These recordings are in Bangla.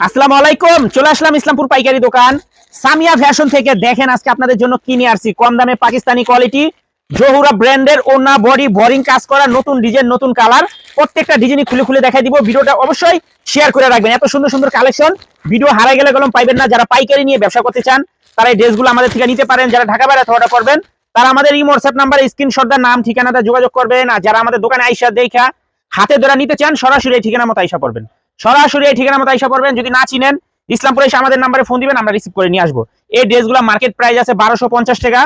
আসসালামু আলাইকুম। চলে আসলাম ইসলামপুর পাইকারি দোকান সামিয়া ফ্যাশন থেকে। দেখেন আজকে আপনাদের জন্য কিনে আসছি কম দামে পাকিস্তানি কোয়ালিটি জহুরা ব্র্যান্ডের ওনা বডি বোরিং কাজ করা নতুন ডিজাইন নতুন কালার। প্রত্যেকটা ডিজাইনই খুলে খুলে দেখাই দিব। ভিডিওটা অবশ্যই শেয়ার করে রাখবেন। এত সুন্দর সুন্দর কালেকশন ভিডিও হারাই গেলে কলম পাইবেন না। যারা পাইকারি নিয়ে ব্যবসা করতে চান তারা এই ড্রেসগুলো আমাদের থেকে নিতে পারেন। যারা ঢাকা বাইরে অর্ডার করবেন তারা আমাদের এই হোয়াটসঅ্যাপ নাম্বারে স্ক্রিনশট দা নাম ঠিকানাটা যোগাযোগ করবেন। আর যারা আমাদের দোকানে আইসা দেখা হাতে ধরা নিতে চান সরাসরি এই ঠিকানা মতো আইসা পড়বেন। সরাসরি এই ঠিকানা মতো আইসা পড়বেন। যদি না চিনেন ইসলামপুরে এসে আমাদের নাম্বারে ফোন দিবেন, আমরা রিসিভ করে নিয়ে আসবো। এই ড্রেসগুলো মার্কেট প্রাইস আছে 1250 টাকা,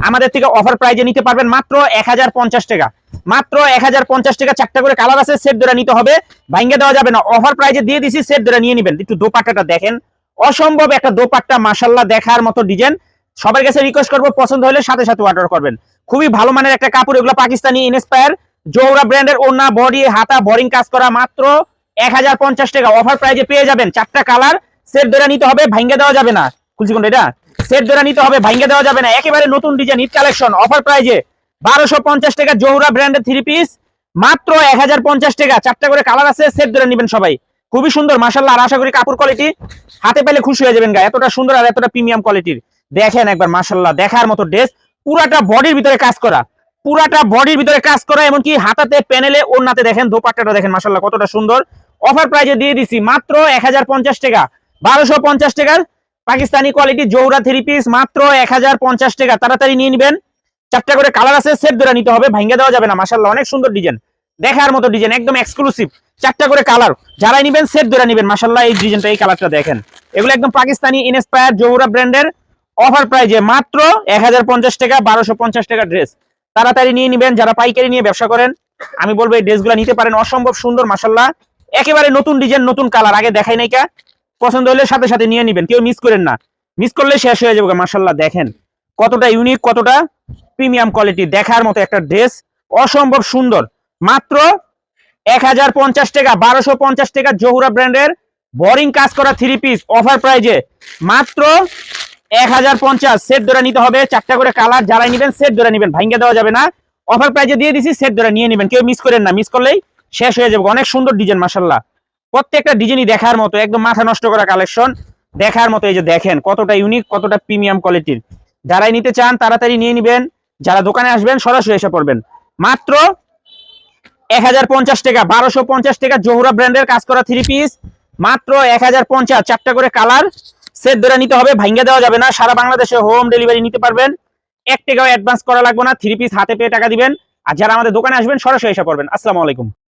আমাদের থেকে অফার প্রাইজে নিতে পারবেন মাত্র 1050 টাকা। মাত্র 1050 টাকা। 4টা করে কালার আছে, সেট ধরে নিতে হবে, ভাঙ্গে দেওয়া যাবে না। অফার প্রাইজে দিয়ে দিছি, সেট ধরে নিয়ে নেবেন। একটু দোপাট্টাটা দেখেন, অসম্ভব একটা দোপাট্টা, মাশাআল্লাহ দেখার মতো ডিজাইন। সবার কাছে রিকোয়েস্ট করবো পছন্দ হলে সাথে সাথে অর্ডার করবেন। খুবই ভালো মানের একটা কাপড়, এগুলো পাকিস্তানি ইনস্পায়ার জোহরা ব্র্যান্ডের ওড়না বডি হাতা বোরিং কাজ করা মাত্র 1050 টাকা। অফার প্রাইজে পেয়ে যাবেন। 4টা কালার, সেট ধরে নিতে হবে, ভাঙ্গে দেওয়া যাবে না। খুলছি কোনটা এটা, সেট ধরে নিতে হবে, ভাঙ্গে দেওয়া যাবে না। একেবারে নতুন ডিজাইন ঈদ কালেকশন, অফার প্রাইজে 1250 টাকা জোহরা ব্র্যান্ডের 3 পিস মাত্র 1050 টাকা। 4টা করে কালার আছে, সেট ধরে নেবেন সবাই। খুবই সুন্দর মাশাআল্লাহ। আর আশা করি কাপড় কোয়ালিটি হাতে পেলে খুশি হয়ে যাবেন। এতটা সুন্দর আর এতটা প্রিমিয়াম কোয়ালিটির দেখেন একবার মাশাআল্লাহ দেখার মতো ড্রেস। পুরাটা বডির ভিতরে কাজ করা, পুরাটা বডির ভিতরে কাজ করা, এমনকি হাতাতে প্যানেলে ওড়নাতে দেখেন দোপাট্টাটা দেখেন মাশাআল্লাহ কতটা সুন্দর। অফার প্রাইজে দিয়ে দিছি মাত্র 1050 টাকা। 1250 টাকার পাকিস্তানি কোয়ালিটি জোহরা 3 পিস মাত্র 1050 টাকা। তাড়াতাড়ি নিয়ে নেবেন। 4টা করে কালার আছে, সেট ধরে নিতে হবে, ভাঙ্গে দেওয়া যাবে না। মাশাআল্লাহ অনেক সুন্দর ডিজাইন, দেখার মতো ডিজাইন, একদম এক্সক্লুসিভ। 4টা করে কালার, যারাই নেবেন সেট ধরে নেবেন। মাশাআল্লাহ এই ডিজাইনটা, এই কালারটা দেখেন। এগুলো একদম পাকিস্তানি ইনস্পায়ার জোহরা ব্র্যান্ডের। অফার প্রাইজে মাত্র 1050 টাকা। 1250 টাকা ড্রেস, তাড়াতাড়ি নিয়ে নেবেন। যারা পাইকারি নিয়ে ব্যবসা করেন আমি বলবো এই ড্রেসগুলো নিতে পারেন। অসম্ভব সুন্দর মাশাআল্লাহ, একেবারে নতুন ডিজাইন নতুন কালার, আগে দেখাই নাই কা। পছন্দ হলে সাথে সাথে নিয়ে নেবেন, কেউ মিস করেন না, মিস করলে শেষ হয়ে যাবে। মাশাআল্লাহ দেখেন কতটা ইউনিক, কতটা প্রিমিয়াম কোয়ালিটি, দেখার মতো একটা ড্রেস, অসম্ভব সুন্দর। মাত্র 1050 টাকা। 1250 টাকা জোহরা ব্র্যান্ডের বোরিং কাজ করা 3 পিস অফার প্রাইজে মাত্র 1050। সেট ধরে নিতে হবে। 4টা করে কালার, যারাই নেবেন সেট ধরে নেবেন, ভাঙ্গে দেওয়া যাবে না। অফার প্রাইজে দিয়ে দিছি, সেট ধরে নিয়ে নেবেন, কেউ মিস করেন না, মিস করলেই শেষ হয়ে যাবে। অনেক সুন্দর ডিজাইন মাশাআল্লাহ, প্রত্যেকটা ডিজাইনই দেখার মতো, একদম মাথা নষ্ট করা কালেকশন, দেখার মতো। এই যে দেখেন কতটা ইউনিক, কতটা প্রিমিয়াম কোয়ালিটির। যারাই নিতে চান তাড়াতাড়ি নিয়ে নেবেন। যারা দোকানে আসবেন সরাসরি এসে পড়বেন। মাত্র 1050 টাকা। 1250 টাকা জোহরা ব্র্যান্ডের কাজ করা 3 পিস মাত্র 1050। 4টা করে কালার, সেট ধরে নিতে হবে, ভাঙ্গে দেওয়া যাবে না। সারা বাংলাদেশে হোম ডেলিভারি নিতে পারবেন। 1 টাকাও অ্যাডভান্স করা লাগবে না। 3 পিস হাতে পেয়ে টাকা দিবেন। আর যারা আমাদের দোকানে আসবেন সরাসরি এসে পড়বেন। আসসালামু আলাইকুম।